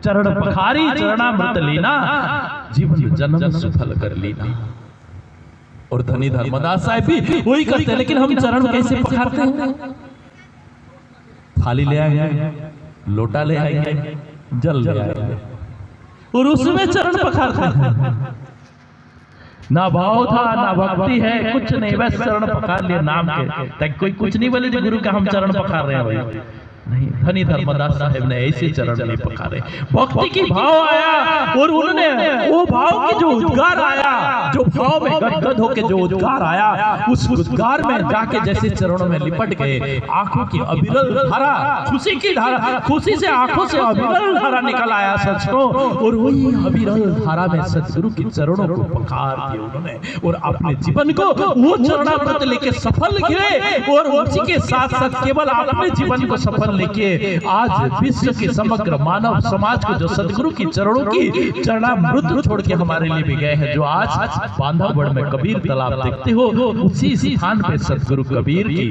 चरण पखारी चरणामृत लीना, जीवन जन्म सुफल कर लीना। और धनी धर्मदास साहब भी वही करते हैं, लेकिन हम चरण कैसे पखारते हैं? थाली ले आएंगे, लोटा ले आएंगे, जल ले आएंगे और उसमें चरण पखारते हैं। ना भाव था ना भक्ति है, कुछ नहीं, बस चरण पखार लिए नाम के। कोई कुछ नहीं बोले गुरु का हम चरण पखार रहे हैं भाई, नहीं। धनी धर्मदास साहब ने ऐसे चरण नहीं पखारे। भक्ति की भाव आया और उन्होंने वो भाव की जो उद्गार आया, जो भाव में गदगद होके जो उद्गार आया, उस उद्गार में जाके जैसे चरणों में लिपट गए। आंखों की अविरल धारा, खुशी की धारा, खुशी से आंखों से अविरल धारा निकल आया सचो। और वही अविरल धारा में सदगुरु के चरणों को पखार दिया उन्होंने और अपने जीवन को वो चरणामृत लेके सफल गिरे। और उसी के साथ साथ केवल अपने जीवन को सफल लेके आज विश्व के समग्र मानव समाज को जो सदगुरु की चरणों की चरणामृत छोड़ के हमारे लिए भी गए हैं। जो आज बांधवगढ़ में कबीर तालाब देखते हो, उसी स्थान पे सदगुरु कबीर की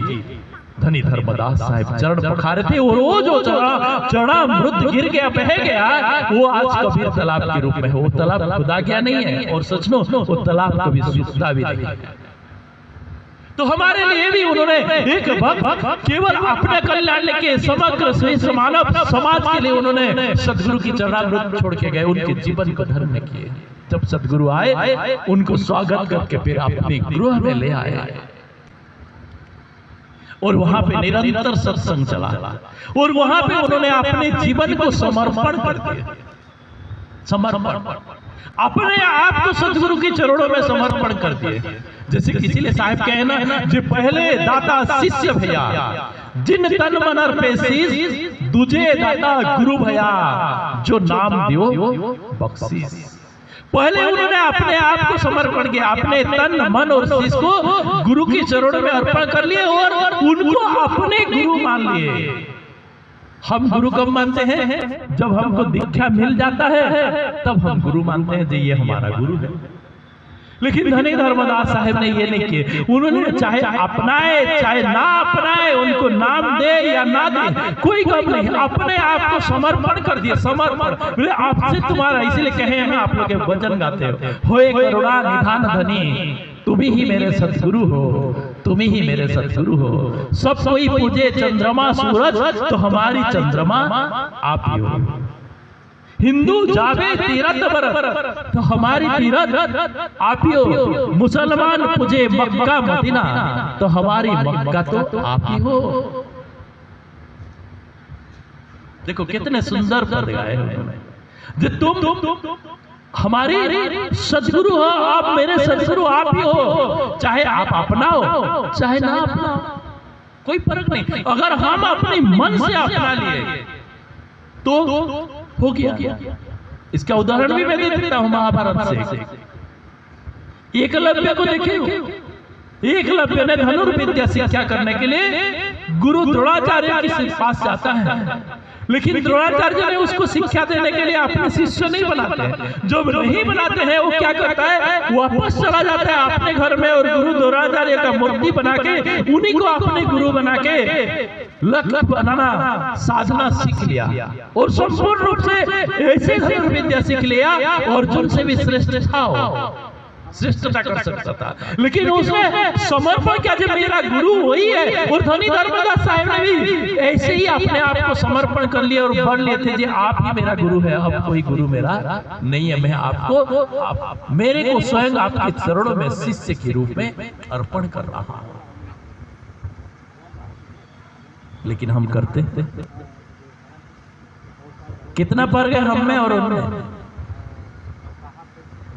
धनी धर्मदास साहब चरण पखारे थे। और वो जो चरणामृत गिर गया, बह गया, वो आज कबीर तालाब के रूप में है। वो तालाब खुदा गया नहीं है, और सचनो वो तालाब कभी सूखता भी नहीं। तो हमारे लिए भी उन्होंने एक भक्त केवल अपने कल्याण के समग्र श्रेष्ठ मानव समाज के लिए उन्होंने सदगुरु की चरणामृत छोड़ के गए, उनके जीवन को धन्य किए। जब सदगुरु आए, उनको स्वागत करके फिर अपने गृह में ले आए और वहां पे निरंतर सत्संग चला और वहां पे उन्होंने अपने जीवन को समर्पण कर दिया। समर्पण, अपने आप को सदगुरु के चरणों में समर्पण कर दिए। जैसे किसी ने साहब कहे ना, जो पहले दाता शिष्य भैया, जिन तन मन अर्पे शीस, दूजे दाता गुरु भैया, जो नाम दियो बख्शीश। पहले उन्होंने अपने आप को समर्पण किया, अपने तन मन और शीश को गुरु के चरणों में अर्पण कर लिए और उनको अपने गुरु मान लिए। हम गुरु कब मानते हैं? जब हमको दीक्षा मिल जाता है तब हम गुरु मानते हैं, ये हमारा गुरु है। लेकिन धनी धर्मदास साहब ने ये नहीं किए। उन्होंने चाहे अपनाए चाहे ना अपनाए, उनको नाम दे या ना दे कोई गम नहीं, अपने आप को समर्पण कर दिया। समर्पण आपसे तुम्हारा, इसलिए कहे हैं आप लोग वचन गाते हो, होए करुणा निधान धनी, तुम ही मेरे सदगुरु हो, तुम ही मेरे सदगुरु हो। सब कोई पूजे चंद्रमा सूरज, तो हमारी चंद्रमा आप ही हो। हिंदू जावे तीरथ पर, तो हमारी तीरथ आप ही हो। मुसलमान पूजे मक्का मदीना, तो हमारी मक्का तो आप ही हो। देखो कितने सुंदर पद गाए उन्होंने। तुम हमारे सदगुरु हो, आप मेरे सदगुरु आप ही हो। चाहे आप अपनाओ चाहे ना अपनाओ, कोई फर्क नहीं। अगर हम अपने मन से अपना लिए तो हो गया। इसका उदाहरण भी मैं दे देता हूं महाभारत से। एकलव्य को देखिए, एकलव्य ने धनुर्विद्या शिक्षा करने के लिए गुरु द्रोणाचार्य के पास जाता है, लेकिन द्रोणाचार्य ने उसको शिक्षा देने के लिए अपने शिष्य नहीं बनाते। जो नहीं बनाते हैं वो क्या करता है, वापस चला जाता है अपने घर में और गुरु द्रोणाचार्य का मूर्ति बना के उन्हीं को अपने गुरु बना के लख बनाना साधना सीख लिया और संपूर्ण रूप से ऐसे धनुर्विद्या सीख लिया और जिनसे भी श्रेष्ठ था, श्रेष्ठता कर सकता था। लेकिन उसने समर्पण किया, जब मेरा गुरु वही है। और धनी धर्मदास साहब ने भी ऐसे ही अपने आप को समर्पण कर लिया और बढ़ लिए थे, जी आप ही मेरा गुरु है, अब कोई गुरु मेरा नहीं है। मैं आपको मेरे को स्वयं आपके चरणों में शिष्य के रूप में अर्पण कर रहा हूं। लेकिन हम करते कितना पर गए हम में और उनमें।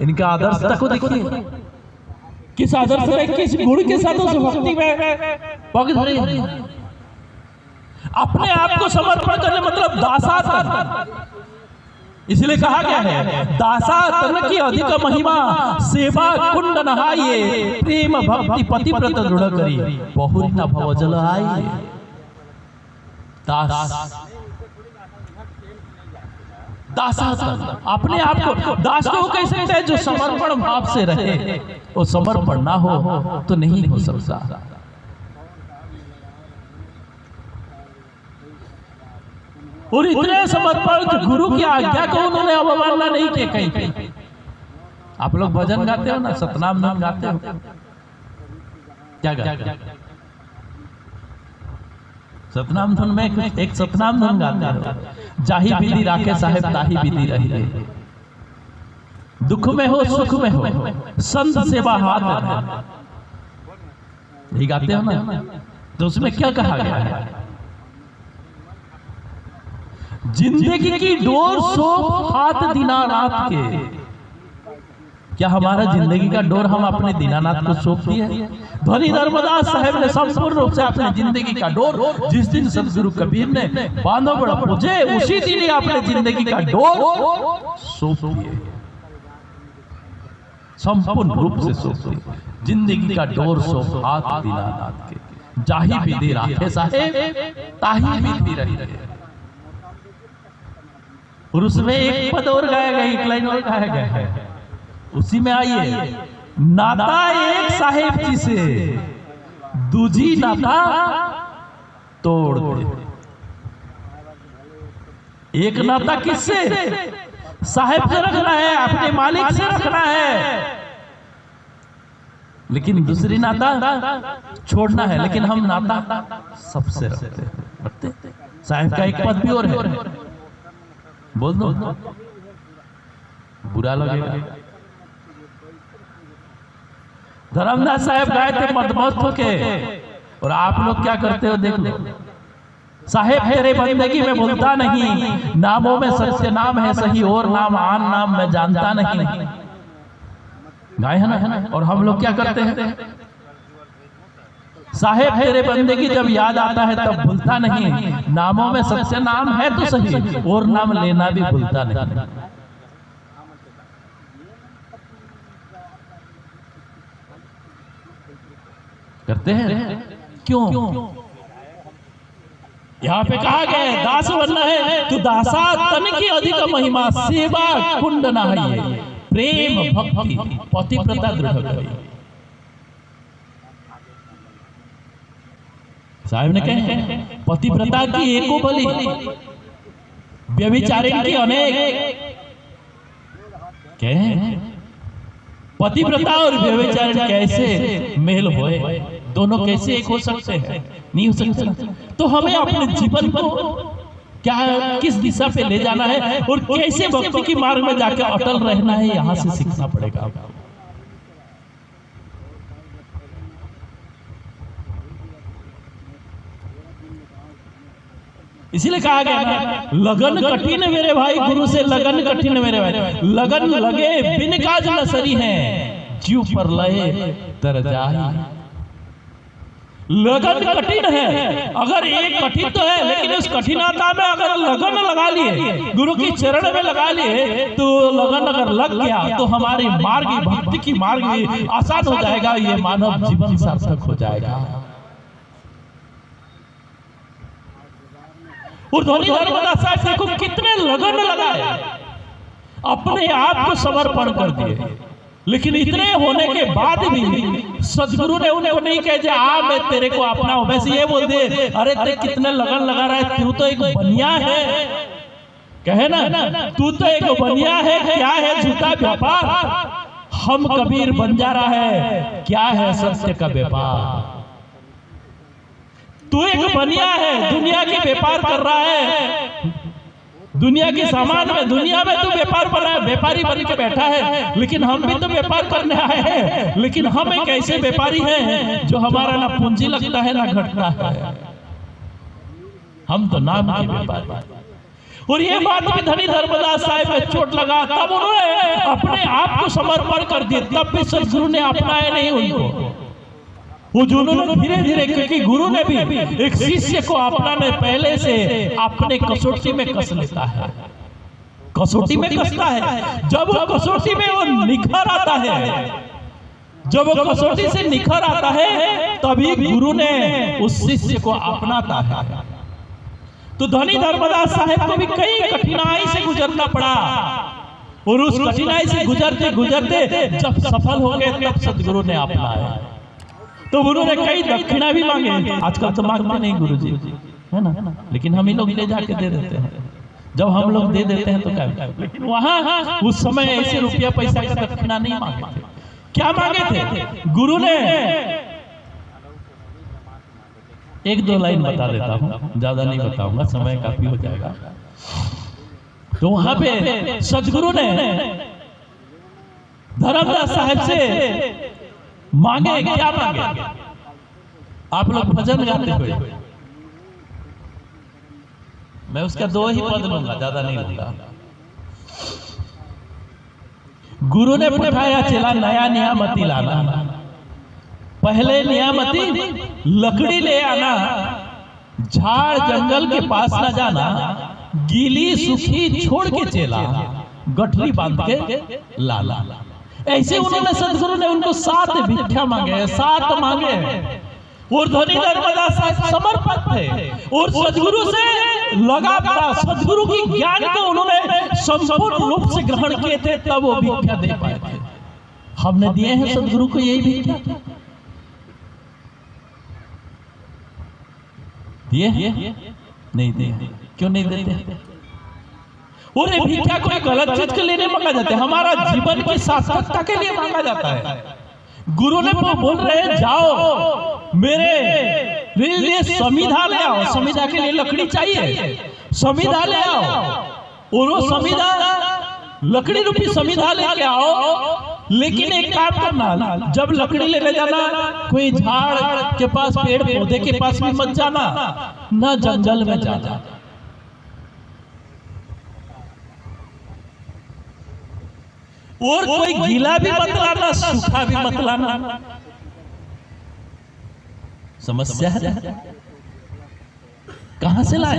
इनका आदर्शता को देखिए, किस आदर्श में, किस गुण के साथ उस भक्ति में पग धरे। अपने आप को समर्पण करने मतलब दासातन। इसलिए कहा गया है, दासातन की अधिक महिमा, सेवा कुंड नहाइए, प्रेम भक्ति पतिव्रत दृढ़ करी, बहुरी न भव जल आइए। दास, दासातन, अपने आप को दास को कैसे कहते हैं? जो समर्पण भाव से रहे। वो समर्पण ना हो तो नहीं हो सकता। और इतने समर्पण कि गुरु की आज्ञा को उन्होंने अवमानना नहीं की कहीं। आप लोग भजन गाते हो ना, सतनाम नाम गाते हो, क्या गाते हो? सतनाम धुन में एक सतनाम धुन गाते हो, जाही विधि राखे साहेब ताही विधि रही, दुख में हो सुख में हो संत सेवा हाथ में, यही गाते हो ना। तो उसमें क्या कहा गया है? जिंदगी की डोर सौंप हाथ दीनानाथ के। क्या हमारा जिंदगी का डोर हम अपने दीनानाथ को सौंप दिए? ध्वनि धर्मदास साहब ने संपूर्ण रूप से अपने जिंदगी का डोर जिस दिन सदगुरु कबीर ने बांधो बड़ा पूजे, उसी दिन ही अपने जिंदगी का डोर सौंप दिए, संपूर्ण रूप से सौंप दिए। जिंदगी का डोर सौंप हाथ दीनानाथ के, जाही विधि राखे साहेब ताही विधि रही। और उसमें एक पद और गाया गया, एक लाइन और गाया गया है, उसी में आइए, नाता एक साहेब जी से दूजी नाता तोड़ दे। एक नाता किससे? साहेब से रखना है, अपने मालिक से रखना है, लेकिन दूसरी नाता छोड़ना है। लेकिन हम नाता सबसे रखते हैं। साहेब का एक पद भी और है, बोल दो, बुरा लगेगा। धर्मदास साहब गाए थे मदमस्त होके, और आप लोग क्या करते हो देख लो। साहेब तेरे बंदगी में भूलता नहीं, नामों में सच्चे नाम है सही, और नाम आन नाम में जानता नहीं, गाए है ना। और हम लोग क्या करते हैं? साहेब तेरे बंदगी जब याद आता है तब भूलता नहीं, नामों में सच्चे नाम है तो सही, और नाम लेना भी भूलता नहीं। करते हैं क्यों? यहाँ पे कहा गया है दास बनना है तो दासा तन की अधिक महिमा, सेवा कुंड नहाइए, प्रेम भक्ति पतिव्रता दृढ़ करिए। साहब ने कहे पतिव्रता की एको बलि, व्यभिचारिणी की अनेक। कहे पतिव्रता और व्यभिचारिणी कैसे मेल होए, दोनों कैसे एक हो सकते हैं? नहीं हो सकते। तो हमें अपने जीवन को क्या किस दिशा पे ले जाना है और कैसे भक्ति की मार्ग में जाकर अटल रहना है, यहाँ से सीखना पड़ेगा। इसीलिए कहा गया ना, लगन कठिन मेरे भाई, गुरु से लगन कठिन मेरे भाई, लगन लगे बिन काज न सरी है, जीव पर लए तर जाहि। लगन कठिन है, अगर एक कठिन तो है, लेकिन उस कठिनता में अगर लगन लगा लिए, गुरु की चरण में लगा लिए, तो लगन अगर लग गया तो हमारी मार्ग, भक्ति की मार्ग आसान हो जाएगा, ये मानव जीवन सार्थक हो जाएगा। और ध्वनि धर्मदास साहब देखो कितने लगन लगाए, अपने आप को समर्पण कर दिए, लेकिन इतने होने के बाद भी सदगुरु ने उन्हें नहीं कहे आ मैं तेरे को अपना हूं, वैसे ये बोल दे अरे ते कितने लगन लगा रहा है, तू तो एक बनिया है। कहे ना तू तो एक बनिया है, क्या है झूठा व्यापार, हम कबीर बंजारा है, क्या है सत्य का व्यापार। तू एक बनिया है, दुनिया के व्यापार कर रहा है, दुनिया के सामान में, दुनिया में तू व्यापार कर रहा है, व्यापारी बन के बैठा है, लेकिन हम भी तो व्यापार करने आए हैं। लेकिन हम एक ऐसे व्यापारी हैं जो हमारा ना पूंजी लगता है ना घटता है, हम तो नाम के व्यापारी। और ये बात भी धनी धर्मदास साहब में चोट लगा, तब उन्होंने अपने आप को समर्पण कर दिया, तब भी सदगुरु ने अपनाया नहीं उनको। वो उन्होंने धीरे धीरे, क्योंकि गुरु ने भी एक शिष्य को अपनाने पहले से अपने कसौटी में कस लेता है, कसौटी में कसता है। जब वो कसौटी में वो निखर आता है, जब वो कसौटी से निखर आता है, तभी गुरु ने उस शिष्य को अपनाता है। तो धनी धर्मदास साहब को भी कई कठिनाई से गुजरना पड़ा, और उस कठिनाई से गुजरते गुजरते जब सफल हो गए तब सदगुरु ने अपनाया। तो गुरु ने कई दक्षिणा भी मांगे, आजकल तो मांगते नहीं गुरु जी, है ना, लेकिन हम ही लोग ले जाके दे देते हैं। जब हम लोग दे देते हैं तो क्या, लेकिन वहां उस समय ऐसे रुपया पैसा का दक्षिणा नहीं मांगे थे। क्या मांगे थे? गुरु ने एक दो लाइन बता देता हूं, ज्यादा नहीं बताऊंगा, समय काफी हो जाएगा। तो वहां पे सदगुरु ने धर्मदास साहब से मांगे, क्या मांगे? आप लोग भजन गाते हुए, मैं उसका 2 ही पद लूंगा, ज्यादा नहीं लूंगा। गुरु ने पठाया चला नया नियामती लाना। पहले नियामती लकड़ी ले आना, झाड़ जंगल के पास न जाना, गीली सूखी छोड़ के चेला गठरी बांध के लाला। ऐसे उन्होंने सदगुरु ने उनको 7 भिक्षा मांगे, 7 मांगे। और धनी धर्मदास साहब समर्पित थे और सदगुरु से लगा था, सदगुरु की ज्ञान को उन्होंने संपूर्ण रूप से ग्रहण किए थे, तब वो भिक्षा दे पाए थे। हमने दिए हैं सदगुरु को यही भिक्षा, दिए नहीं दिए। क्यों नहीं देते? और ये भिक्षा कोई गलत चीज के लिए नहीं मांगा जाता है, हमारा जीवन की सार्थकता के लिए मांगा जाता है। गुरु ने बोल रहे हैं जाओ मेरे लिए समिधा ले आओ, समिधा के लिए लकड़ी चाहिए, समिधा ले आओ। और वो समिधा लकड़ी रूपी समिधा लेके आओ, लेकिन एक काम करना, जब लकड़ी लेने जाना कोई झाड़ के पास, पेड़ पौधे के पास भी मत जाना, ना जंगल में जाना। और कोई गीला भी मत लाना, सूखा भी मत लाना। समस्या है, कहां से लाए?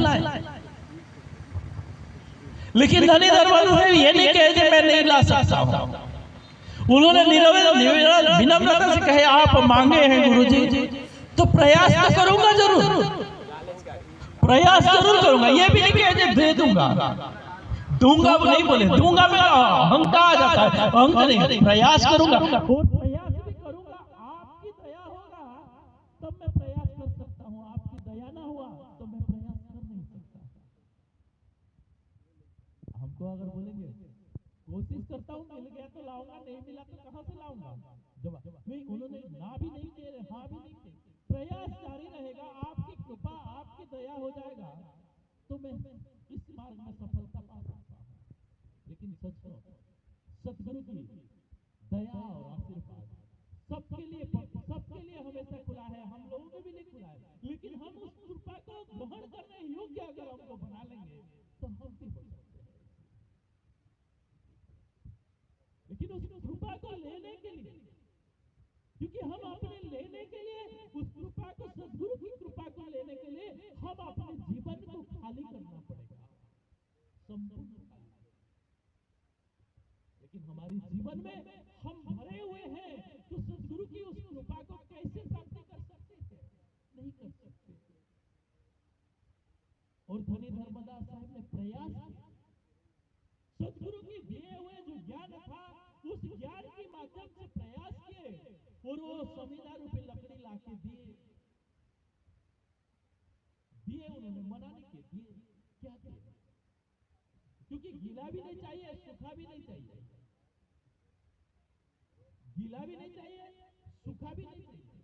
लेकिन धनी दरबार से ये नहीं कहे कि मैं नहीं ला सकता हूं। उन्होंने विनम्रता से कहे आप मांगे हैं गुरुजी, तो प्रयास तो करूंगा, जरूर प्रयास जरूर करूंगा। ये भी नहीं कहे दे दूंगा, दूंगा वो नहीं बोले, दूंगा मैं अहंकार आ जाता है, अहंकार नहीं, प्रयास करूंगा और प्रयास भी करूंगा। आपकी दया होगा तब मैं प्रयास कर सकता हूं, आपकी दया ना हुआ तो मैं प्रयास कर नहीं सकता। हमको अगर बोलेंगे कोशिश करता हूं, मिल गया तो लाऊंगा, नहीं मिला तो कहां से लाऊंगा? जवाब नहीं, उन्होंने ना भी नहीं दे रहे, हाँ भी नहीं दे, प्रयास जारी रहेगा, आपकी कृपा आपकी दया हो जाएगा तो मैं इस मार्ग में सफलता पा सकता हूं। लेकिन सतगुरु की दया और आशीर्वाद सबके लिए हमेशा खुला है, हम लोगों को भी नहीं खुला है। लेकिन हम उस कृपा को ग्रहण करने योग्य अगर हमको बना लेंगे तो हम भी हो सकते हैं। लेकिन उस कृपा को लेने के लिए, क्योंकि हम अपने लेने के लिए उस कृपा को, सदगुरु की कृपा को लेने के लिए हम अपने जीवन को खाली करना पड़ेगा, संपूर्ण खाली। लेकिन हमारे जीवन में हम भरे हुए हैं, तो सदगुरु की उस कृपा को कैसे प्राप्त कर सकते हैं? नहीं कर सकते। और धनी धर्मदास साहब ने प्रयास किया, सदगुरु की दिए हुए जो ज्ञान था उस ज्ञान के माध्यम से प्रयास किए और वो समिधा रूपी लकड़ी लाके दिए, उन्होंने मना नहीं किया, दिए। क्या किया? क्योंकि गीला भी नहीं चाहिए, सूखा भी नहीं चाहिए, गीला भी नहीं चाहिए, सूखा भी नहीं चाहिए,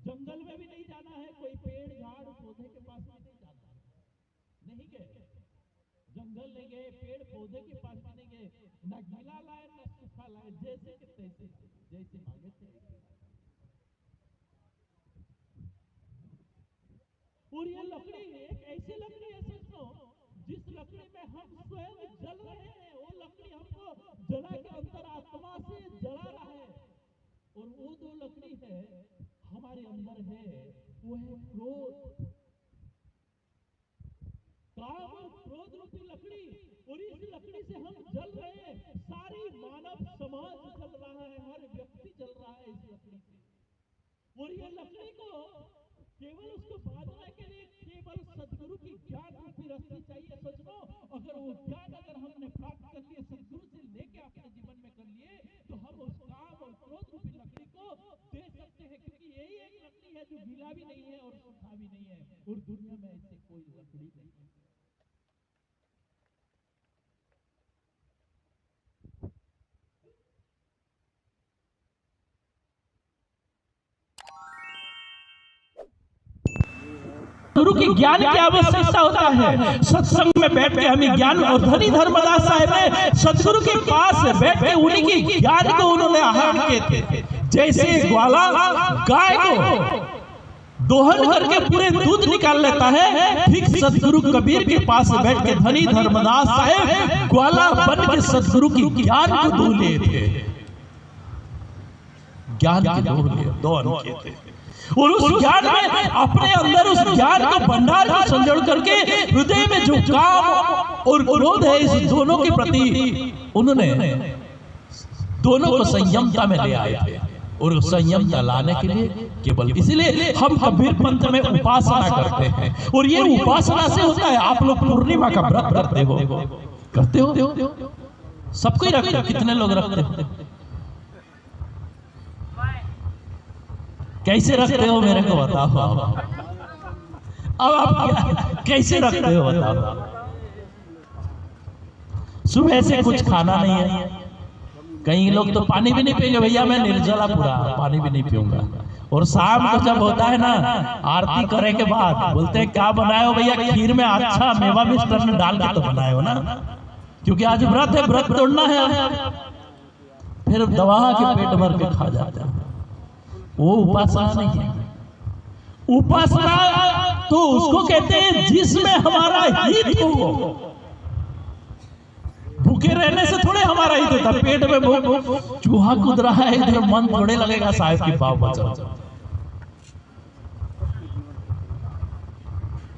जंगल में भी नहीं जाना है, कोई पेड़ झाड़ पौधे के पास भी नहीं जाना है, नहीं गए, जंगल नहीं गए, पेड़ पौधे के पास भी नहीं गए, ना गीला लाए ना सूखा लाए, जैसे के तैसे, जैसे मांगे थे। और ये लकड़ी एक ऐसी लकड़ी है दोस्तों, जिस लकड़ी में हम स्वयं जल रहे हैं, वो लकड़ी हमको जला के अंतर आत्मा से जला रहा है। और वो जो लकड़ी है हमारे अंदर है, वो है क्रोध, काम और क्रोध रूपी लकड़ी। और इस लकड़ी से हम जल रहे हैं, सारी मानव समाज जल रहा है, हर व्यक्ति जल रहा है इस लकड़ी से। और ये लकड़ी को केवल उसको बांधने के लिए केवल सदगुरु की ज्ञान रूपी रस्सी चाहिए। सजनों, अगर वो ज्ञान अगर हमने प्राप्त कर लिए, सदगुरु से लेके अपने जीवन में कर लिए, तो हम उस काम और क्रोध रूपी लकड़ी को दे सकते हैं, क्योंकि यही एक लकड़ी है जो गीला भी नहीं है और सूखा भी नहीं है। और दुनिया में ऐसे सतगुरु के ज्ञान की आवश्यकता होता है। सत्संग में बैठ के हमें ज्ञान, और धनी धर्मदास साहब ने सतगुरु के पास बैठ के उन्हीं के ज्ञान को उन्होंने आहरण किए थे। जैसे ग्वाला गाय को दोहन करके पूरे दूध निकाल लेता है, ठीक सतगुरु कबीर के पास बैठ के धनी धर्मदास साहब ग्वाला बन के सतगुरु की ज्ञान को दूध लिए थे, ज्ञान के दोहन किए थे। और उस ज्ञान में अपने अंदर उस ज्ञान का भंडार को संजोड़ करके हृदय में जो काम और क्रोध है, इस दोनों के प्रति उन्होंने दोनों को संयमता में ले आए थे। और संयमता लाने के लिए केवल इसलिए हम कबीर पंथ में उपासना करते हैं, और ये उपासना से होता है। आप लोग पूर्णिमा का व्रत करते हो, सबको ही रखते हो, कितने लोग रखते हो, कैसे रखते हो मेरे को बताओ। अब आप कैसे रखते हो बताओ। सुबह से कुछ खाना नहीं है, कई लोग तो पानी भी नहीं पिएंगे, भैया मैं निर्जला पूरा पानी भी नहीं पीऊंगा। और शाम को जब होता है ना आरती करे के बाद बोलते हैं क्या बनाए हो भैया, खीर में अच्छा मेवा मिष्टान डाल के तो बनाए हो ना, क्योंकि आज व्रत है, व्रत तोड़ना है। फिर दवा के पेट भर के खा जाते हैं। वो उपासना नहीं है। उपासना तो उसको कहते हैं जिसमें हमारा हित हो। भूखे रहने से थोड़े हमारा हित होता, पेट में चूहा कूद रहा है इधर मन थोड़े लगेगा साहब की पाव बचा।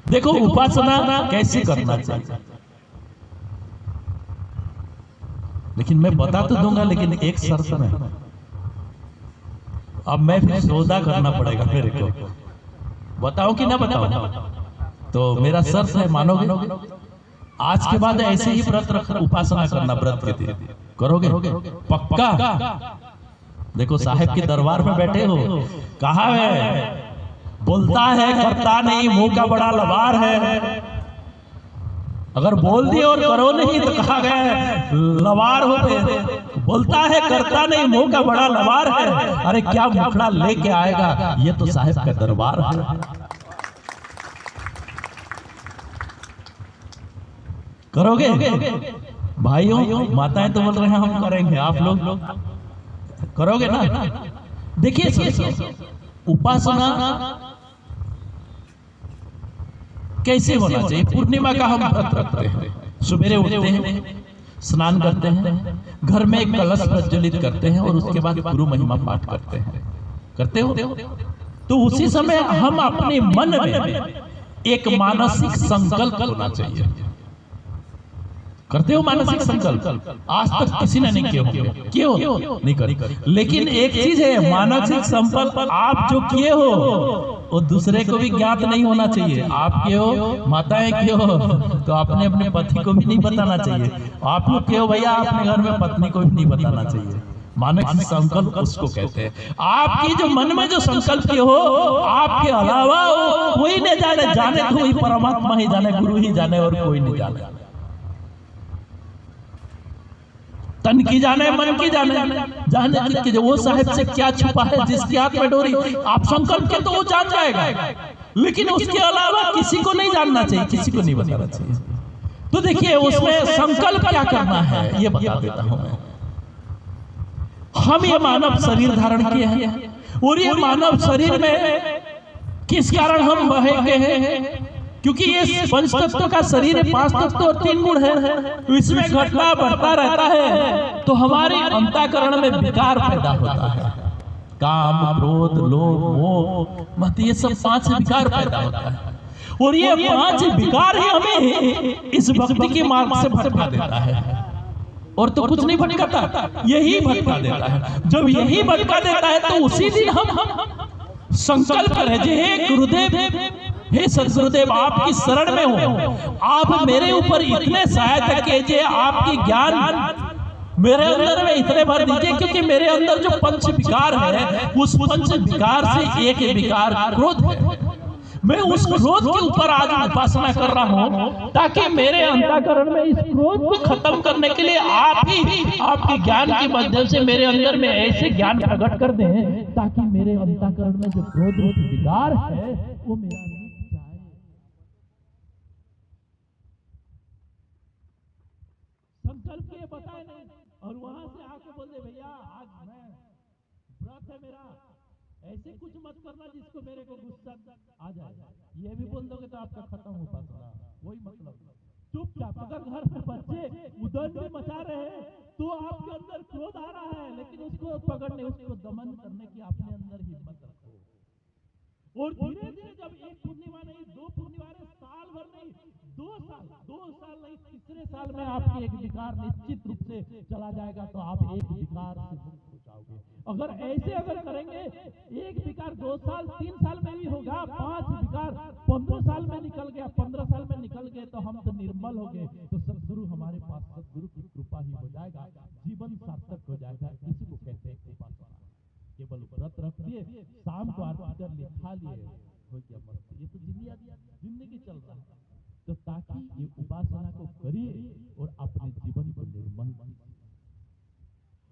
देखो उपासना कैसे करना चाहिए, लेकिन मैं बता तो दूंगा, लेकिन एक शर्त में। अब मैं फिर सौदा करना पड़ेगा मेरे को, बताऊं कि ना बताऊं। तो मेरा शर्त है, मानोगे? आज के बाद ऐसे ही व्रत रख उपासना करना, व्रत के दिन करोगे पक्का? देखो साहेब के दरबार में बैठे हो, कहा है बोलता है करता नहीं, मुंह का बड़ा लबार है। अगर बोल दिए और करो नहीं तो कहा गया लबार होते। बोलता है करता नहीं, मुंह का बड़ा लबार है। अरे क्या मुखड़ा लेके आएगा, ये तो साहेब का दरबार है। करोगे भाइयों? माताएं तो बोल रहे हैं हम करेंगे, आप लोग करोगे ना? देखिए उपासना कैसे होना चाहिए। पूर्णिमा का हम व्रत रखते हैं, सुबह उठते हैं, स्नान करते हैं, घर में एक कलश प्रज्वलित करते हैं, और उसके बाद गुरु महिमा पाठ करते हैं। करते हो? तो उसी समय हम अपने मन में एक मानसिक संकल्प होना चाहिए। करते हो मानसिक संकल्प? आज तक किसी ने नहीं किया होगा, क्यों नहीं कर। लेकिन एक चीज है, मानसिक संकल्प आप जो किए हो वो दूसरे को भी ज्ञात नहीं होना चाहिए। आप किए हो, माताएं किए हो, तो अपने अपने पति को भी नहीं बताना चाहिए। आप लोग किए हो भैया, अपने घर में पत्नी को भी नहीं बताना चाहिए। मानसिक संकल्प उसको कहते हैं। आपकी जो मन में जो संकल्प किए हो, आपके अलावा कोई नहीं जाने, जाने तो वही परमात्मा ही जाने, गुरु ही जाने, और कोई नहीं जाने। तन की जाने, मन की जाने कि वो साहिब से क्या छुपा है, जिसकी हाथ में डोरी। आप संकल्प के तो वो जान जाएगा, लेकिन उसके अलावा किसी को नहीं जानना चाहिए, किसी को नहीं बताना चाहिए। तो देखिए उसमें संकल्प क्या करना है ये बता देता हूं मैं। हम ये मानव शरीर धारण किए हैं, और ये मानव शरीर में किस कारण हम बहे हैं? क्योंकि ये पंच तत्व का शरीर है, 5 तत्व और 3 गुण है। तो इसमें घटना बढ़ता रहता है, तो हमारे अंतःकरण में विकार पैदा होता है। काम, क्रोध, लोभ, मोह, मत, ये सब 5 विकार पैदा होता है। और ये 5 विकार ही हमें इस भक्ति के मार्ग से भटका देता है। और तो कुछ नहीं भटकाता, यही भटका देता है। जब यही भटका देता है तो उसी दिन हम संकल्प करें, हे गुरुदेव, हे सदगुरुदेव, आपकी शरण में हूं, आप मेरे ऊपर इतने सहायता कीजिए, आपकी ज्ञान मेरे अंदर में इतने भर दीजिए, क्योंकि मेरे अंदर जो पंच विकार है, उस पंच विकार से एक विकार क्रोध है। मैं उस क्रोध के ऊपर आज उपासना कर रहा हूं, ताकि मेरे अंतःकरण में इस क्रोध को खत्म करने के लिए आप ही आपके ज्ञान के माध्यम से मेरे अंदर में ऐसे ज्ञान प्रकट कर दें, ताकि मेरे अंतःकरण में जो क्रोध रूप विकार है वो मेरा चल के बताए नहीं, और वहां से आके बोल दे भैया आज मैं व्रत है मेरा, ऐसे कुछ मत करना जिसको मेरे को गुस्सा आ जाए, ये भी बोल दोगे तो आपका खत्म हो पाता। वही मतलब चुपचाप, अगर घर में बच्चे उधर भी मचा रहे हैं तो आपके अंदर क्रोध आ रहा है, लेकिन उसको पकड़ने, उसको दमन करने की अपने अंदर हिम्मत रखो। और धीरे धीरे जब एक पूर्णिमा नहीं, दो पूर्णिमा नहीं, साल भर नहीं, 2 साल नहीं, तीसरे साल में आपकी एक विकार निश्चित रूप से चला जाएगा, तो आप एक विकार से मुक्त हो जाओगे। अगर ऐसे अगर करेंगे, एक विकार 2 साल 3 साल में भी होगा, 5 विकार 15 साल में निकल गया, 15 साल में निकल गए तो हम तो निर्मल हो गए, तो सदगुरु हमारे पास, सदगुरु की कृपा ही हो जाएगा, जीवन सार्थक हो जाएगा। इसी को कहते हैं उपासना। केवल व्रत रख दिए, शाम को आरती कर लिए, खा लिए, हो गया मस्त, ये तो जिंदगी चल रहा है। तो ताकि ये उपासना को करिए और अपने जीवन को निर्मल कीजिए।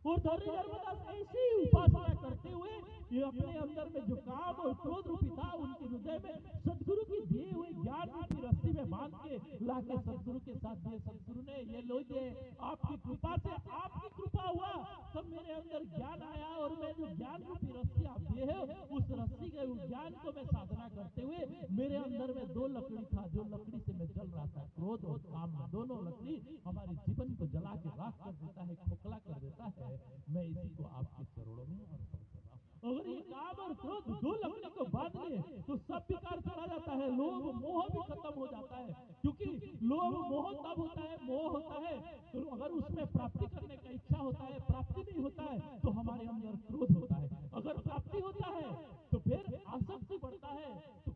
और धनी धर्मदास ऐसी ही उपासना करते हुए ये अपने अंदर में जो काम और क्रोध रूपी था उनके हृदय में सदगुरु की दिए हुए ज्ञान रूपी रस्सी में बांध के लाके सदगुरु के साथ दिए। सदगुरु ने ये लो ये आपकी कृपा से, आपकी कृपा हुआ तो मेरे अंदर ज्ञान आया, और मैं जो ज्ञान रूपी रस्सी आप दिए है, उस रस्सी के उस ज्ञान को मैं साधना करते हुए मेरे अंदर में 2 लकड़ी था, जो लकड़ी से मैं जल रहा था, क्रोध और काम में, दोनों लकड़ी हमारे जीवन को जला के राख कर देता है, खोखला कर देता है। मैं इसी को आपके चरणों में अर्पण कर रहा हूं। अगर ये काम और क्रोध 2 लकड़ी को बांध ले तो सब विकार चला जाता है, लोभ मोह भी खत्म हो जाता है, क्योंकि लोभ मोह तब होता है, मोह होता है तो अगर उसमें प्राप्ति करने का इच्छा होता है, प्राप्ति नहीं होता है तो हमारे अंदर क्रोध होता है, अगर प्राप्ति होता है तो फिर आसक्ति बढ़ता है, तो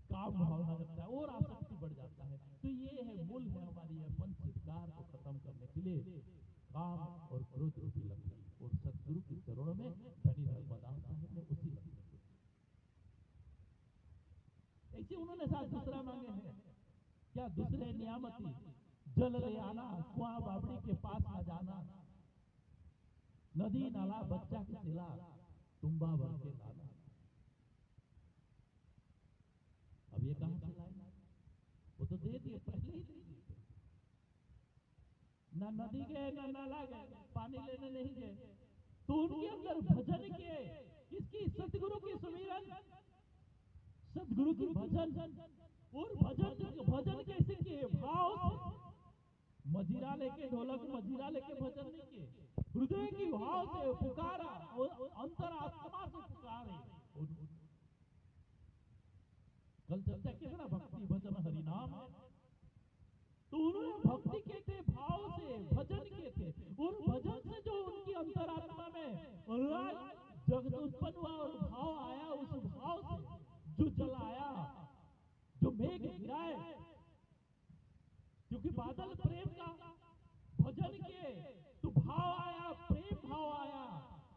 काम भावना लगता है और आसक्ति बढ़ जाता है। तो ये है मूल है हमारी पंच विकार को खत्म करने के लिए काम और क्रोध रूपी लकड़ी, और सदगुरु के चरणों में धनी धर्मदास साहब ने उसी लकड़ी को, ऐसे उन्होंने साथ दूसरा मांगे हैं क्या, दूसरे नियामती जल ले आना, कुआं बावड़ी के पास न जाना, नदी नाला बच्चा के सिला, तुम्बा भर के लाना। अब ये कहां से लाए, वो तो दे दिए, पहले ही दे दिए, ना नदी गए ना नाला गए, पानी लेने नहीं गए, तो उनके अंदर भजन के, किसकी, सतगुरु की सुमिरन, सतगुरु की भजन, और भजन कैसे किए, भाव से, मजीरा लेके, ढोलक मजीरा लेके भजन नहीं किए, हृदय की भाव से पुकारा और अंतरात्मा से पुकारे। कल चर्चा किया ना भक्ति भजन हरिनाम, तो उन्होंने भक्ति के थे, भाव से भजन किए थे, और भजन से जो उनकी अंतरात्मा में जगत उत्पन्न हुआ और भाव आया, उस भाव से जो जल आया, जो मेघ गिराए, क्योंकि बादल प्रेम का भजन किए तो भाव आया, प्रेम भाव आया,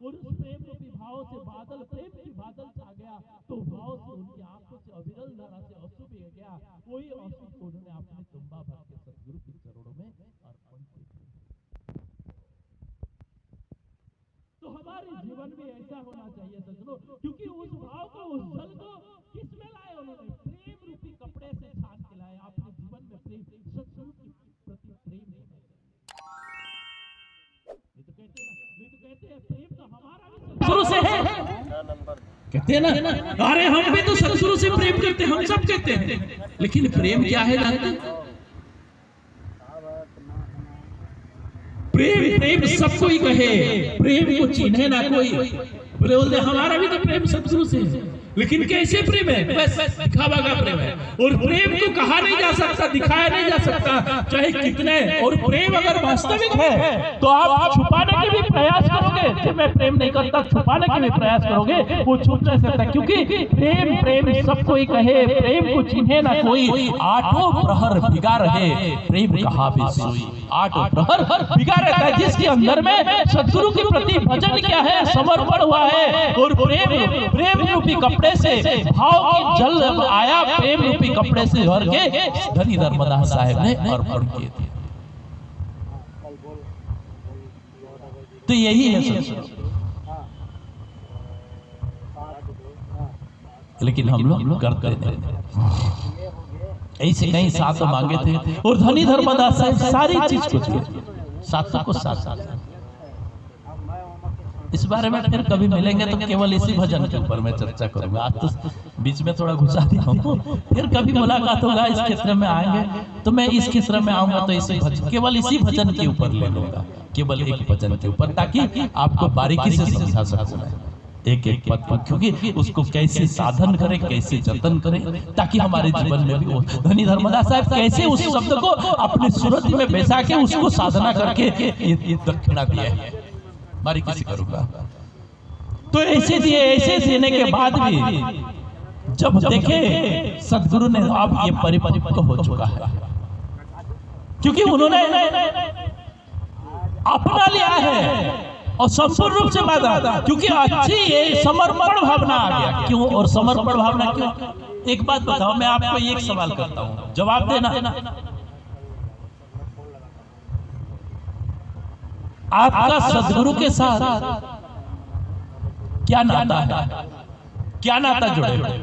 और उस प्रेम रूपी भाव से बादल, प्रेम की बादल छा गया, तो भाव से उनकी आंखों से अविरल धारा से आंसू बह गया, वही आंसू को उन्होंने अपने तुम्बा भर के सदगुरु के चरणों में अर्पण किया। तो हमारे जीवन में ऐसा होना चाहिए सज्जनों, क्योंकि उस भाव को, उस जल को किस में लाए उन्होंने, प्रेम रूपी कपड़े से छान के लाए, अपने जीवन में प्रेम, सदगुरु के प्रति प्रेम होना चाहिए। ये तो कहते हैं प्रेम तो हमारा भी शुरू से है, कहते हैं ना, अरे हम भी तो सदगुरु से प्रेम करते हैं, हम सब कहते हैं, लेकिन प्रेम क्या है जानते हैं? प्रेम सबको ही कहे, प्रेम को चिन्हे ना कोई, बोलते हमारा भी तो प्रेम सदगुरु से है, लेकिन कैसे प्रेम है, बस दिखावा का प्रेम है, और प्रेम तो कहा नहीं जा सकता, दिखाया नहीं जा सकता, चाहे कितने, और प्रेम अगर वास्तविक है तो आप छुपाने के भी प्रयास करोगे कि मैं प्रेम नहीं करता, छुपाने के भी प्रयास करोगे, वो छुप नहीं सकता, क्योंकि प्रेम सबको ही कहे, प्रेम को चिन्हे ना कोई, आठों प्रहर भिगा रहे, प्रेम कहा भी सोई, आठों प्रहर भिगा रहता है, जिसके अंदर में सदगुरु के प्रति भजन क्या है, समर्पण हुआ है, और प्रेम रूपी कपड़े से भाव की जल आया, प्रेम रूपी कपड़े से भर के धनी धर्मदास साहब ने अर्पण किए थे। तो यही है सब, लेकिन हम लोग करते नहीं, ऐसे कहीं साथ मांगे थे, और धनी धर्मदास साहब सारी चीज को छोड़ साधक को साथ। इस बारे में फिर कभी मिलेंगे तो केवल इसी भजन के ऊपर मैं चर्चा करूंगा। आज तो बीच में थोड़ा घुसा दिया हूँ, फिर कभी मुलाकात होगा इस क्षेत्र में आएंगे तो मैं इस क्षेत्र में आऊंगा तो इसी भजन, केवल इसी भजन के ऊपर ले लूंगा, केवल एक भजन के ऊपर, ताकि आपको बारीकी से समझा सकूं मैं एक एक पद पर, क्योंकि उसको कैसे साधन करें, कैसे जतन करें, ताकि हमारे जीवन में भी हो। धनी धर्मदास साहब कैसे उस शब्द को अपने सूरत में बैसा के उसको साधना करके ये दक्षिणा दिया है, बारीकी से करूंगा। तो ऐसे दिए, ऐसे देने के बाद भी जब देखे सदगुरु ने अब ये परिपक्व हो चुका है, क्योंकि उन्होंने अपना लिया है और संपूर्ण रूप से माना, क्योंकि अच्छी ये समर्पण भावना आ गया। क्यों? और समर्पण भावना क्यों? एक बात बताओ, मैं आपको एक सवाल करता हूं, जवाब देना। आपका सदगुरु के साथ क्या नाता है? क्या नाता जुड़े?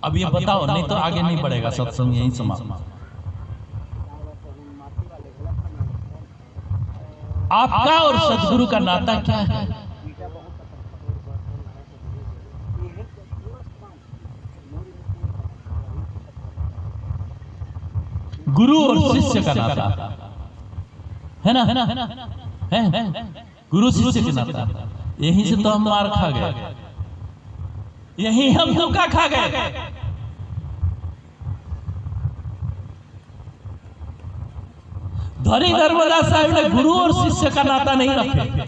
अब ये बताओ, नहीं तो आगे नहीं बढ़ेगा सत्संग, यहीं समाप्त। आपका और सदगुरु का नाता क्या है? गुरु और शिष्य का नाता है ना? है गुरु शिष्य के नाता। यहीं से तो हम मार खा गए, यहीं हम धोखा खा गए। धनी धर्मदास साहब ने गुरु और शिष्य का नाता नहीं रखे।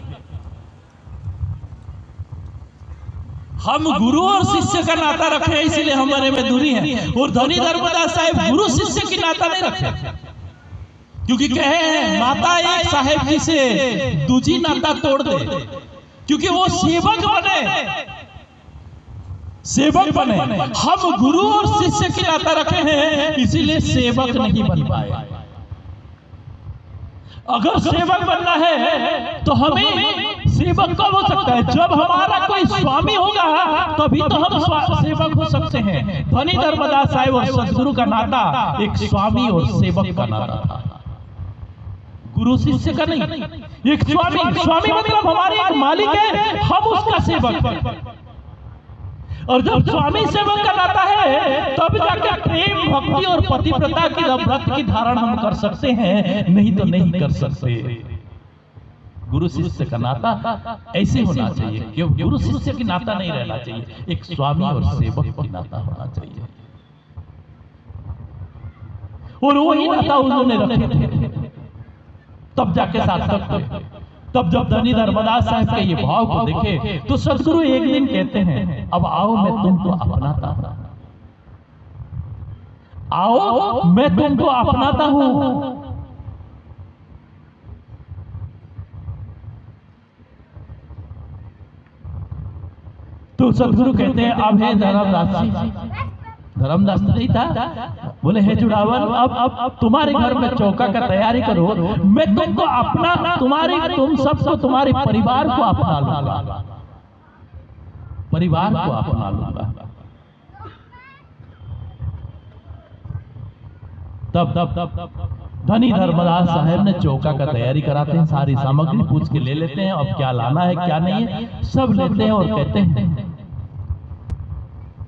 हम गुरु और शिष्य का नाता रखे, इसलिए हमारे में दूरी है। और धनी धर्मदास साहब गुरु शिष्य की नाता नहीं रखे, क्योंकि कहे हैं नाता एक साहेब जी से दूजी नाता तोड़ दे, क्योंकि वो सेवक बने। हम गुरु और शिष्य की नाता रखे हैं, इसीलिए सेवक नहीं बन पाए। अगर सेवक बनना है तो हमें सेवक कब हो सकता है? जब हमारा कोई स्वामी होगा तभी तो हम सेवक हो सकते हैं। धनी धर्मदास साहब और सदगुरु का नाता एक स्वामी और सेवक का नाता था, गुरु शिष्य का नहीं। एक स्वामी मतलब हमारे एक मालिक है, हम उसका सेवक। और जब स्वामी सेवक का नाता है तब जाकर प्रेम, भक्ति और पतिव्रता की व्रत की धारण हम कर सकते हैं, नहीं तो नहीं कर सकते। गुरु शिष्य का नाता ऐसे होना चाहिए, क्यों? गुरु शिष्य की नाता नहीं रहना चाहिए, एक स्वामी और सेवक की नाता होना चाहिए। और वही नाता उन्होंने रखे थे, तब जाके सार्थक थे। तब जब धनी धर्मदास साहब के ये भाव को देखे तो सदगुरु एक दिन कहते हैं, अब आओ मैं तुमको अपनाता हूं, आओ मैं तुमको अपनाता हूं। तो सदगुरु कहते हैं, अब है धर्मदास जी। धर्मदास नहीं था, बोले हे जुड़ावर, अब तुम्हारे घर में चौका का तैयारी करो, मैं तुमको अपना, तुम सबको, तुम्हारे परिवार को अपना लूंगा, परिवार को अपना लूंगा। तब धनी धर्मदास साहब ने चौका का तैयारी कराते हैं, सारी सामग्री पूछ के ले लेते हैं, अब क्या लाना है क्या नहीं है सब लेते हैं, और कहते हैं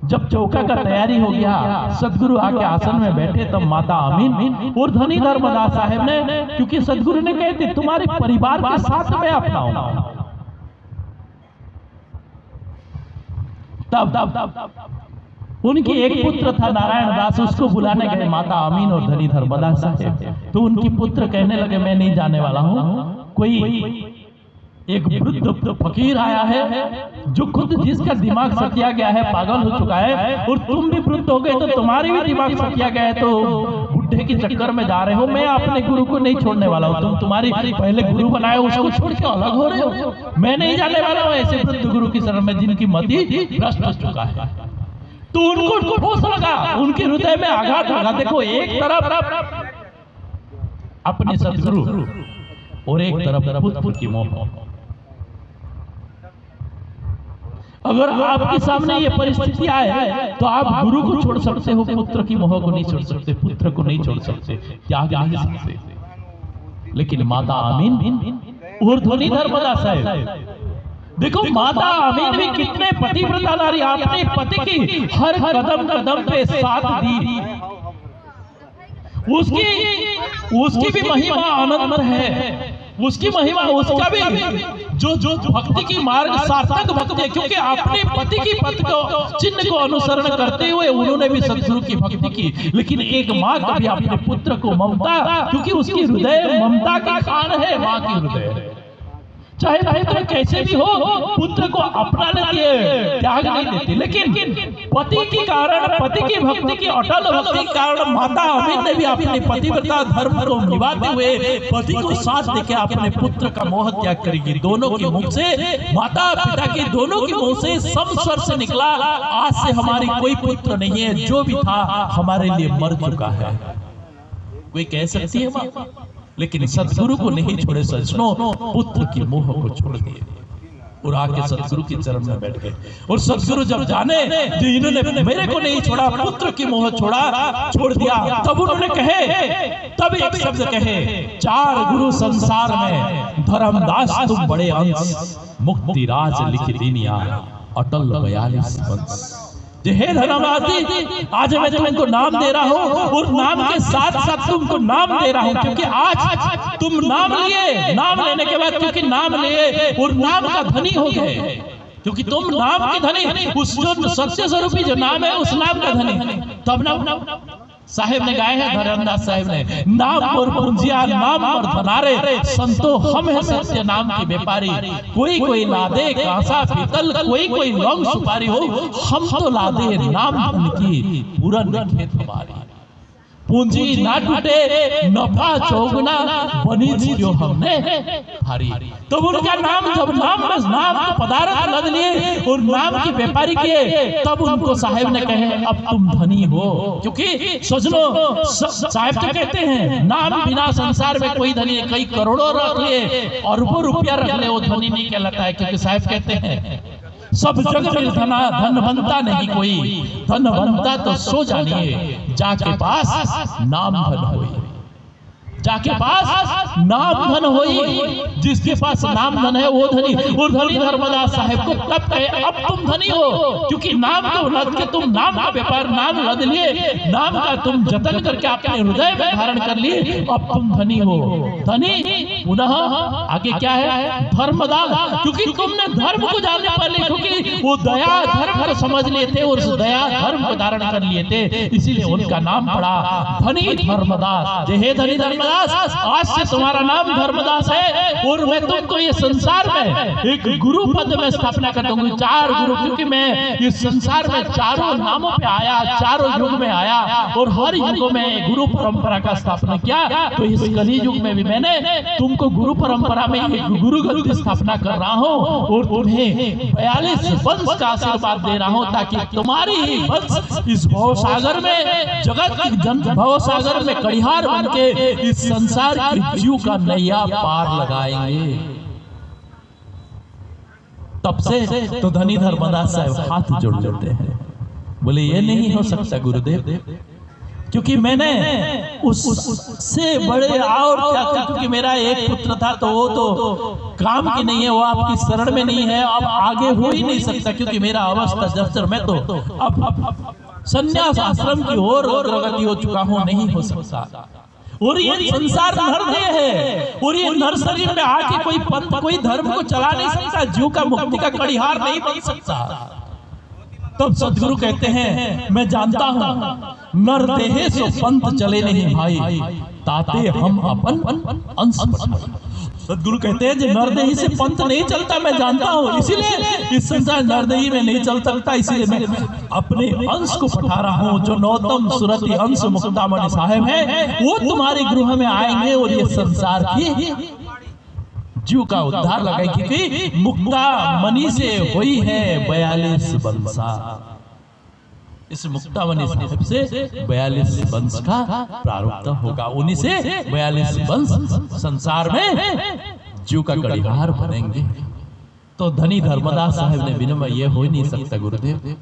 जब चौका का तैयारी हो गया, सदगुरु आके आसन में बैठे, तब माता अमीन और धनी धर्मदास साहब ने, क्योंकि सदगुरु ने कहे थे तुम्हारे परिवार के साथ मैं अपनाऊंगा, तब उनकी एक पुत्र था नारायण दास, उसको बुलाने गए माता अमीन और धनी धर्मदास साहब। तो उनकी पुत्र कहने लगे मैं नहीं जाने वाला हूँ, कोई एक वृद्ध फकीर आया है जो खुद जिसका दिमाग सटिया गया है, पागल हो चुका है, और तुम भी वृद्ध हो गए तो तुम्हारी भी दिमाग सटिया गया है, तो बुढ़े के चक्कर में जा रहे हो। मैं अपने गुरु को नहीं छोड़ने वाला हूँ, तुम तुम्हारी पहले गुरु बनाए उसको छोड़ के अलग हो रहे हो, मैं नहीं जाने वाला हूँ ऐसे वृद्ध गुरु की शरण में जिनकी मति भ्रष्ट हो चुका है। तो उनको ठोस लगा, उनके हृदय में आघात लगा। देखो, एक तरफ अपने सदगुरु और एक तरफ पुत्र की मोह। अगर आपके सामने ये परिस्थिति आए तो आप गुरु को छोड़ सकते हो, पुत्र की मोह को नहीं छोड़ सकते, पुत्र को नहीं छोड़ सकते, त्याग नहीं सकते। लेकिन माता आमीन और धनी धर्मदास साहब, देखो माता आमीन भी कितने पतिव्रता नारी, अपने पति की हर कदम कदम पे साथ दी। उसकी भी महिमा अनंत है, उसकी महिमा, उसका भी जो भक्ति की मार्ग सार्थक भक्ति है, क्योंकि अपने पति की पथ को चिन्ह को अनुसरण करते हुए उन्होंने भी सदगुरु की भक्ति की। लेकिन एक माँ कभी अपने पुत्र को ममता, क्योंकि उसकी हृदय ममता का खान है, माँ की हृदय, चाहे पुत्र कैसे भी हो पुत्र को अपनाने के त्याग नहीं देती। लेकिन पति के कारण, पति की भक्ति की अटल भक्ति के कारण माता आमीन ने भी अपने पतिव्रता धर्म को निभाते हुए पति को साथ देके अपने पुत्र का मोह त्याग करेगी। दोनों के मुख से, माता पिता के दोनों के मुंह से समस्वर से निकला, आज से हमारी कोई पुत्र नहीं है, जो भी था हमारे लिए मर चुका है। कोई कह सकती है माँ, लेकिन सदगुरु को नहीं छोड़े सज्जनों, पुत्र की मोह को छोड़ दिए और आके सदगुरु के चरण में बैठ गए। और सदगुरु जब जाने जो इन्होंने मेरे को नहीं छोड़ा, पुत्र की मोह छोड़ दिया, तब उन्होंने कहे, तब एक शब्द कहे, 4 गुरु संसार में, धर्मदास तुम बड़े अंश, मुक्ति राज लिख दीनिया, अटल 42 वंश। हे धर्मदास, आज मैं तुमको नाम दे रहा हूँ और नाम के साथ साथ तुमको नाम दे रहा हूँ, क्योंकि आज तुम नाम लिए, नाम लेने के बाद क्योंकि नाम लिए और नाम का धनी हो गए, क्योंकि तुम नाम के धनी, उस जो सत्य स्वरूपी जो नाम है उस नाम का धनी। तब ना साहेब ने गाए हैं, धर्मदास साहेब ने, नाम और पूंजिया नाम और धनारे, संतो हम है सत्य नाम की व्यापारी, कोई लादे कांसा पीतल, कोई लौंग सुपारी हो, हम तो लादे नाम धन की पूरन खेत हमारी। पूंजी ना टूटे नफा चौगुना, बनी जो हमने हारी। तो उनका नाम, जब नाम को पदार्थ लद लिए और नाम की व्यापारी किए, तब उनको साहेब ने कहे अब तुम धनी हो। क्योंकि सजनो साहेब तो कहते हैं नाम बिना संसार में कोई धनी, कई करोड़ों रख ले, अरबों रुपया रख ले, वो धनी नहीं कहलाता है। क्योंकि साहेब कहते हैं सब जग में धनवंता नहीं कोई, धनवंता तो सो जानिए जाके पास नाम धन होई, जाके पास नाम धन होई, जिसके पास नाम धन है वो धनी। और धनी धर्मदास साहेब को तब कहे अब तुम धनी हो, क्योंकि नाम को लद के तुम, नाम का व्यापार, नाम लद लिए, नाम का तुम जतन करके अपने हृदय में धारण कर लिए, अब तुम धनी हो। धनी पुनः आगे क्या है, धर्मदास, क्योंकि तुमने धर्म को जानने वाले, क्योंकि वो दया धर्म को समझ लिए थे और उस दया धर्म को धारण कर लिए थे, इसीलिए उनका नाम पड़ा धनी धर्मदास। हे धनी धर्मदास, आज से तुम्हारा नाम धर्मदास है और मैं तुमको ये संसार में एक गुरु पद में स्थापना कर दूंगी। 4 गुरु, क्योंकि मैं इस संसार में चारों नामों पे आया, चारों युग में आया और हर युग में गुरु परंपरा का स्थापना किया। तो इस कली युग में भी मैंने तुमको गुरु परंपरा में एक गुरु गति की स्थापना कर रहा हूँ और तुम्हें 42 वंश का आशीर्वाद दे रहा हूँ, ताकि तुम्हारी ही वंश इस भवसागर में, जगत की भवसागर में कड़िहार बन के इस संसार के जीव का नैया पार लगाएंगे। तब से तो धनी धर्मदास साहब हाथ जोड़ लेते हैं, बोले ये नहीं हो सकता गुरुदेव, क्योंकि मैंने उससे बड़े और क्या था, क्योंकि मेरा एक पुत्र था तो वो तो काम की नहीं है, वो आपकी शरण में नहीं है, अब आगे हो ही नहीं सकता, क्योंकि मेरा अवस्था जब मैं तो अब संन्यास आश्रम की ओर प्रगति हो चुका हूँ, नहीं हो सकता। और ये संसार नरदेह है और ये नर शरीर में आके कोई पंथ, कोई धर्म को चला नहीं सकता, जीव का मुक्ति का कड़िहार नहीं बन सकता। तब सदगुरु कहते हैं मैं जानता हूं नरदेह सो पंथ चले नहीं भाई, ताते हम अपन अंश पठाई। सदगुरु कहते हैं जो नरदेही से पंथ नहीं चलता, मैं जानता हूँ, इसीलिए इस संसार नरदेही में नहीं चल सकता, इसीलिए मैं अपने अंश को पठा रहा हूँ। जो नौतम सुरति अंश मुक्तामणि साहेब है, वो तुम्हारे गृह में आएंगे और ये संसार की जीव का उद्धार लगाएंगे, क्योंकि मुक्तामणि से हुई है 42 वंशा। इस मुक्तामणि से 42 वंश का प्रारब्ध होगा, उन्हीं से 42 वंश संसार में जीव का कड़िहार बनेंगे। तो धनी धर्मदास साहब ने विनम्र ये हो ही नहीं सकता गुरुदेव,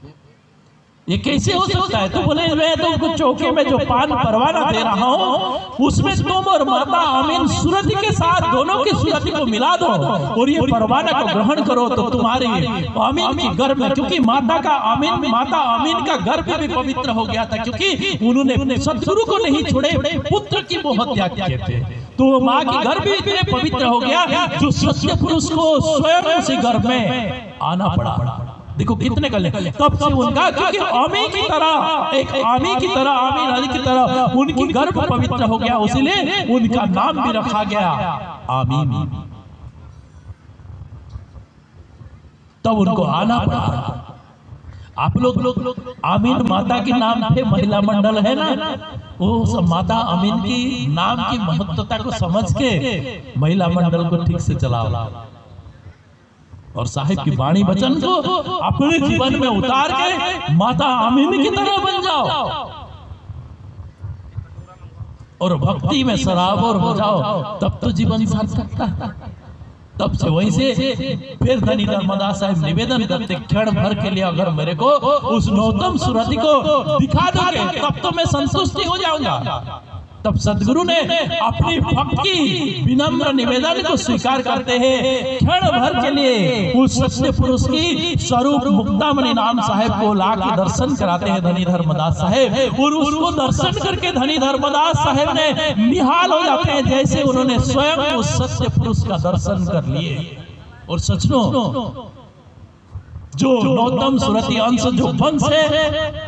ये कैसे हो सकता है? तो बोले मैं तुमको चौके में जो पान परवाना दे रहा हूँ उसमें तुम और माता आमीन सूरती के साथ दोनों की सूरती को मिला दो और ये परवाना को ग्रहण करो तो तुम्हारे आमीन की गर्भ में, क्योंकि माता आमीन का गर्भ भी पवित्र हो गया था, क्योंकि उन्होंने सदगुरु को नहीं छोड़े, पुत्र की मोह त्याग किए थे। तो माँ की गर्भ भी इतने पवित्र हो गया जो सत्य पुरुष को स्वयं उसी गर्भ में आना पड़ा। देखो कितने गले, तब से उनका, क्योंकि आमी की तरह एक आमी की तरह आमी नदी की तरह उनकी गर्भ पवित्र हो गया, इसलिए उनका नाम भी रखा गया आमीन। तब उनको आना पड़ा। आप लोग आमीन माता के नाम पे महिला मंडल है ना, वो सब माता आमीन की नाम की महत्वता को समझ के महिला मंडल को ठीक से चलाओ और साहिब की वाणी वचन को अपने जीवन में उतार के माता आमीन की तरह बन जाओ और भक्ति में सराबोर हो जाओ, तब तो जीवन सार्थकता। तब से वहीं से फिर धनी धर्मदास साहिब निवेदन करते, क्षण भर के लिए अगर मेरे को उस नौतम सुरति को दिखा दोगे तब तो मैं संतुष्टि हो जाऊंगा। तब सदगुरु ने अपनी भक्त की विनम्र निवेदन को स्वीकार करते हैं, क्षण भर के लिए उस सत्य पुरुष की स्वरूप मुक्तामणि नाम साहेब को ला के दर्शन कराते हैं धनी धर्मदास साहेब, और उसको दर्शन करके धनी धर्मदास साहेब ने निहाल हो जाते हैं जैसे उन्होंने स्वयं उस सत्य पुरुष का दर्शन कर लिए। और सचनो जो नौतम सुरति अंश जो वंश है,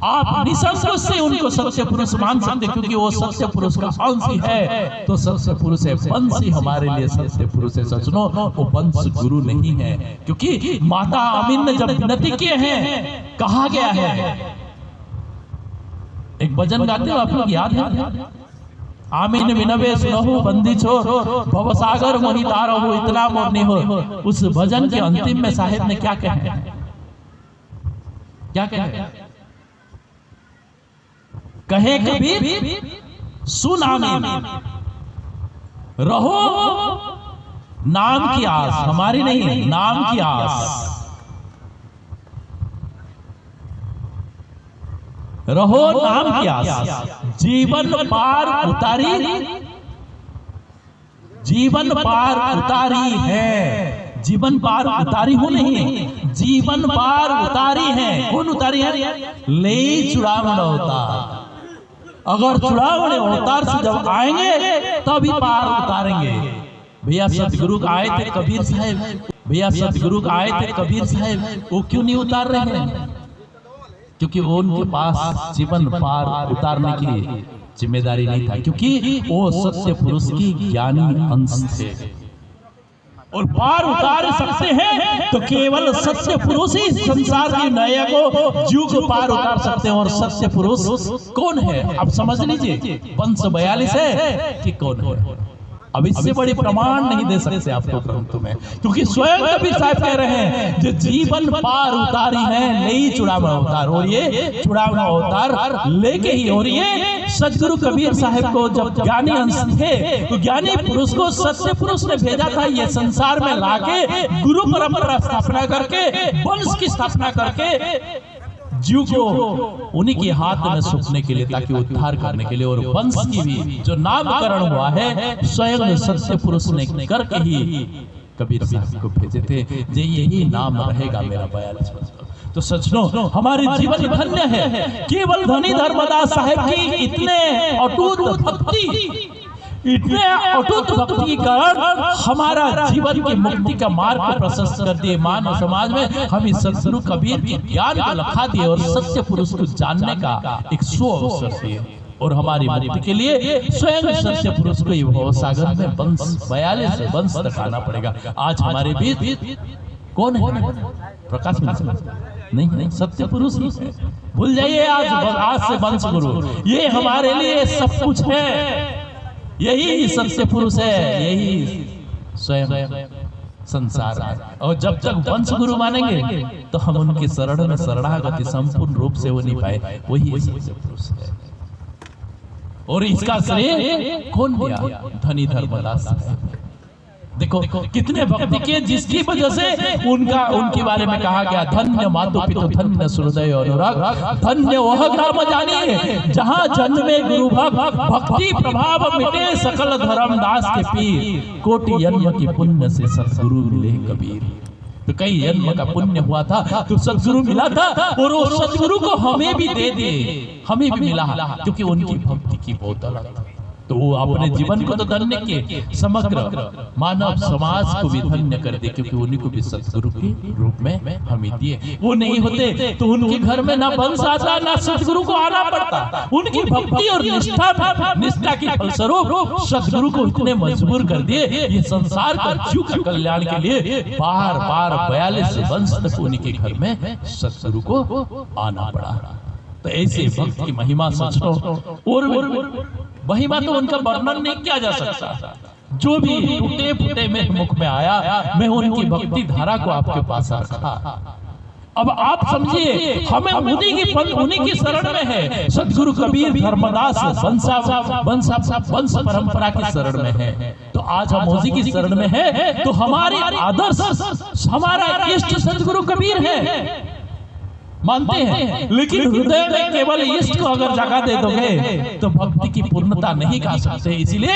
आप निसंशय से उनको सत्य पुरुष मान सकते, क्योंकि वो सत्य पुरुष का अंश ही है, तो सत्य पुरुष है, वंश ही हमारे लिए सत्य पुरुष है। सचनो वो वंश गुरु नहीं है, क्योंकि माता आमीन ने जब विनती किए हैं, कहा गया है, एक भजन गाते हो आप लोग, याद है? आमीन विनवे सुनहु बंदी छोर भवसागर मोहि तारहु इतना मोर नहीं हो। उस भजन के अंतिम में साहिब ने क्या कहा? क्या कहा? कहे कबीर सुन आमीन, रहो नाम की आस, हमारी नहीं है, नाम की आस, रहो नाम की आस, जीवन पार उतारी, जीवन पार उतारी है, जीवन पार उतारी हो नहीं, जीवन पार उतारी है। कौन उतारी है? ले चुड़ावण अवतार। अगर चुड़ावण अवतार से जब आएंगे तभी पार उतारेंगे। भैया सतगुरु आए थे कबीर साहब, भैया सतगुरु आए थे कबीर साहब, वो क्यों नहीं उतार रहे हैं? क्योंकि वो उनके पास जीवन पार उतारने की जिम्मेदारी नहीं था, क्योंकि वो सत्य पुरुष की ज्ञानी अंश थे। और पार उतार सकते हैं तो केवल सत्य पुरुष ही संसार की नया को जीव को पार उतार सकते हैं। और सत्य पुरुष कौन है? अब समझ लीजिए, वंश 42 है कि कौन है? अब इससे बड़ी प्रमाण नहीं दे सकते आपको ग्रंथ में, क्योंकि स्वयं कबीर साहब कह रहे हैं जो जीवन पार उतारी है ले चुड़ावण अवतार, और ये चुड़ावण अवतार लेके ही। और ये सदगुरु कबीर साहब को जब ज्ञानी अंश थे तो ज्ञानी पुरुष को सत्य पुरुष ने भेजा था ये संसार में लाके गुरु परंपरा स्थापना करके, वंश की स्थापना करके जीव को उन्हीं के हाथ में सौंपने के लिए, ताकि उद्धार करने के लिए। और वंश की भी जो नामकरण हुआ है स्वयं सत्य पुरुष ने करके ही कबीर साहब को भेजे थे, जे यही नाम रहेगा मेरा 42 वर्ष। तो सचनो हमारे जीवन धन्य है, केवल धनी धर्मदास साहेब की इतने अटूट भक्ति, इतने अटूट भक्ति के कारण हमारा जीवन की मुक्ति का मार्ग को प्रशस्त कर दिए। मानव समाज में हम इस सदगुरु कबीर के ज्ञान को लखा दिए और सत्य पुरुष को जानने का एक अवसर दिए। और हमारी मुक्ति के लिए स्वयं सत्य पुरुष को ये सागर में वंश 42 वंश तक आना पड़ेगा। आज हमारे बीच कौन है? प्रकाश नहीं, सत्य पुरुष ही है। भूल जाइए, आज से वंश गुरु ये हमारे लिए सब कुछ है, यही सत्य पुरुष है, यही स्वयं संसार है। और जब तक वंश गुरु मानेंगे तो हम उनके शरण में शरणागति संपूर्ण रूप से हो नहीं पाए, वही सत्य पुरुष है। और इसका श्रेय कौन दिया? धनी धर्मदास साहब। देखो कितने भक्ति के, जिसकी वजह से उनके बारे में कहा गया, धन्य मातु पितु धन्य सुहृदय अनुराग, धन्य वह ग्राम जानिए जहां जन्मे गुरु भक्त, भक्ति प्रभाव मिटे सकल धर्म दास के पीर, कोटि जन्म की पुण्य से सद्गुरु मिले कबीर। तो कई जन्म का पुण्य हुआ था तो सद्गुरु मिला था, और वो सद्गुरु को हमें भी दे दिए, हमें भी मिला, क्योंकि उनकी भक्ति की बहुत अलग। तो वो अपने जीवन को तो धन्य के समग्र मानव समाज को भी धन्य कर दे, क्योंकि उन्हीं को भी सद्गुरु के रूप में हमें दिए। वो नहीं होते तो उनके घर में ना वंश आता, ना सद्गुरु को आना पड़ता। उनकी भक्ति और निष्ठा की फलस्वरूप सद्गुरु को इतने मजबूर कर दिए, ये संसार का जीव का कल्याण के लिए बार बार 42 वंश तक उनके घर में सद्गुरु को आना पड़ा। तो ऐसे भक्त की महिमा सोचो, और महिमा तो उनका वर्णन नहीं किया जा सकता। जो भी टूटे फूटे में मुख में आया, मैं उनकी भक्ति धारा को आपके पास रखा। अब आप समझिए, हमें उन्हीं की शरण में है। सद्गुरु कबीर धर्मदास वंश परंपरा की शरण में है, तो आज हम उसी की शरण में है। तो हमारे आदर्श, हमारा इष्ट सद्गुरु कबीर है, मानते हैं, लेकिन हृदय में केवल इष्ट को अगर जगह दे दोगे तो भक्ति की पूर्णता नहीं गा सकते। इसलिए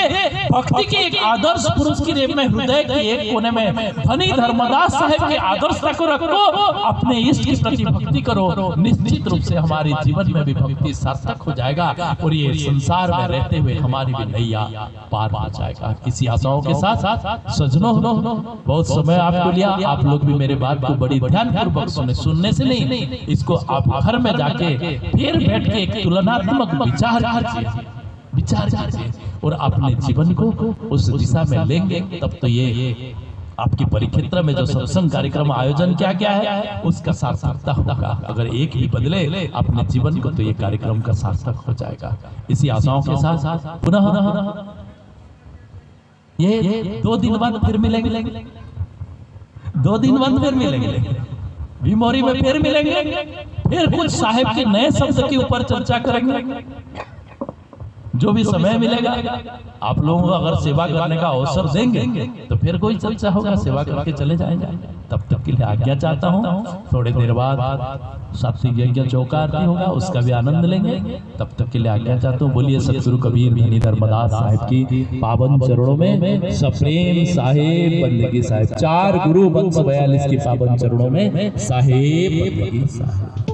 भक्ति के एक आदर्श पुरुष की रेप में हृदय के एक कोने में धनी धर्मदास साहब के आदर्शता को रखो, अपने इष्ट की प्रति भक्ति करो, निश्चित रूप से हमारे जीवन में भी भक्ति सार्थक हो जाएगा, और ये संसार में रहते हुए हमारी भी नैया पार हो जाएगा। इसी आशाओं के साथ सजनों, बहुत समय आपको लिया, आप लोग भी मेरे बात को बड़ी ध्यानपूर्वक सुनने से नहीं, इसको आप घर में जाके फिर बैठ के एक तुलनात्मक विचार कीजिए और अपने जीवन को उस दिशा में लेंगे, तब तो ये आपकी परिक्षेत्र में जो सत्संग कार्यक्रम आयोजन किया गया है उसका सार्थकता होगा। अगर एक भी बदले अपने जीवन को, तो ये कार्यक्रम का सार्थक हो जाएगा। इसी आशाओं के साथ पुनः ये 2 दिन बाद फिर मिलेंगे, 2 दिन बाद फिर मिलेंगे, भीमोरी में फिर मिलेंगे, फिर कुछ साहिब के नए शब्द के ऊपर चर्चा करेंगे। जो भी समय मिलेगा आप लोगों को अगर सेवा करने का अवसर देंगे तो फिर कोई चर्चा होगा, सेवा करके चले जाएंगे। तब तक के लिए आज्ञा चाहता हूँ। थोड़ी देर बाद सात्विक यज्ञ चौका आरती होगा, उसका भी आनंद लेंगे। तब तक के लिए आज्ञा चाहता हूँ। बोलिए सतगुरु कबीर धनी धर्मदास साहिब की पावन चरणों में सप्रेम साहेब बंदगी साहिब, 4 गुरु वंश 42 की पावन चरणों में साहेब बंदगी साहिब।